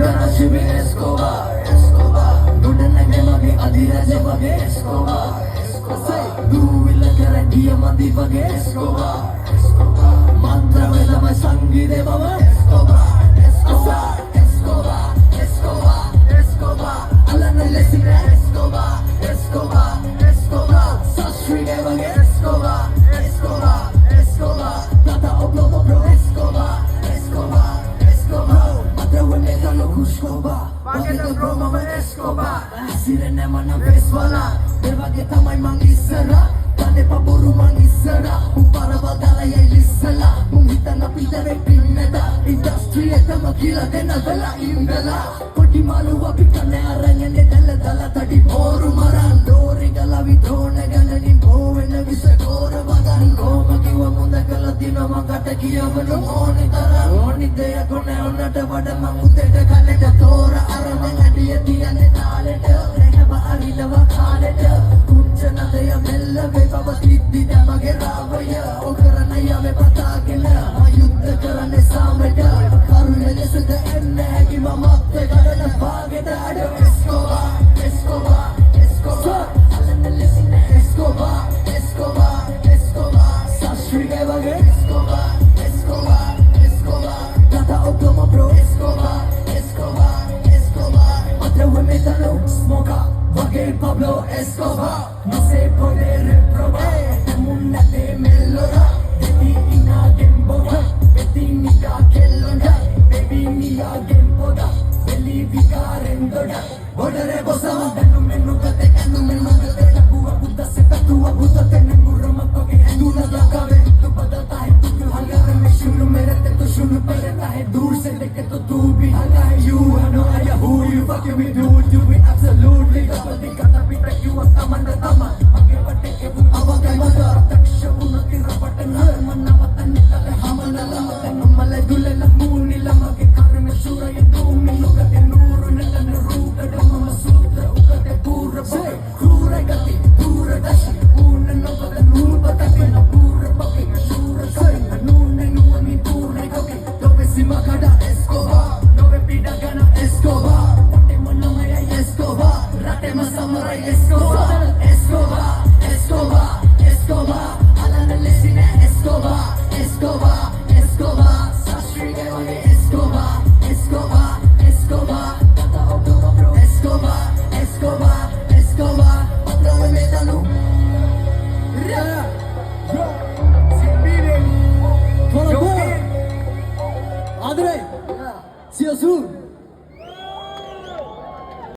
Shibi Escobar, Escobar. Nudanage mage adiraja wage Escobar, Escobar. Duvilla karagiya madi wage Escobar, Escobar. Mantra vedama sangide mama Escobar, Escobar, Escobar, Escobar, Escobar. Alana lesina Escobar, Escobar, Escobar. Sashrige wage Escobar, Escobar, Escobar. Tata Oklahoma bro Escobar, Escobar, Escobar. Madrawale kalo Escobar. Bagay bro mama Escobar. Sirene mana beswala. Devage tamay mangisara. Tane paburu mangisara. Upara badala ya lisala. Mungita na pitare pinneda. Industry etama kila dena vela imbela. Koti malu wapi kane arangene dala dala tadi boru maran. Dori gala vidrone ganani bovena visakora vagan. Goma kiwa munda kala dina mangata kiya vanu moni tara. Moni deya kone onata vada mangutete kaleta tora. Arangene diya diya ne taleta. Rehaba arilava khaleta. Kunchana deya mella ve baba tiddi damage ravaya. Okarana yave patagela. Ayuddha karane sameta. Karune lesada enne hagi mamatte karana bhageta. Ado Escobar, Escobar, Escobar. Alana lesina Escobar, Escobar, Escobar. Sashrige wage Escobar, Escobar, Escobar. Tata Oklahoma bro Escobar, Escobar, Escobar. Madrawale metano smoka wage Pablo Escobar. No se puede reprobar. Munate melora. Baby ina gemboda. Baby nika kellonda. Baby niya gemboda. Belly vigarendoda. Bodare bosama danu menu kate kanu menu kate takuwa buddha se takuwa buddha tene murama pake duna lagave tu badalta hai tu kyun hangare mein shunu mere te tu shunu pereta hai dur se dekhe to tu bhi hanga hai you have no idea who you fucking with you be absolutely double the kata pita you are tamanda tama age vatte ke bu avage mata taksha unaki rapatna manna matane kale hamana lamate nammale dulena mooni lamage karme sura ye tu minu kate nuru nalana ruka dama sutra ukate pura bake pura gati pura dashi una no kate nur batake na pura bake sura sai anune nu ami pura gake dove si makada Escobar dove pida gana Escobar pate manamaya Escobar rate masamara Escobar Escobar Escobar Escobar alana lesina Escobar Escobar Escobar sashrige wage Escobar Escobar Escobar tata Oklahoma bro Escobar Escobar Escobar Madrawale metano Adre, see you soon.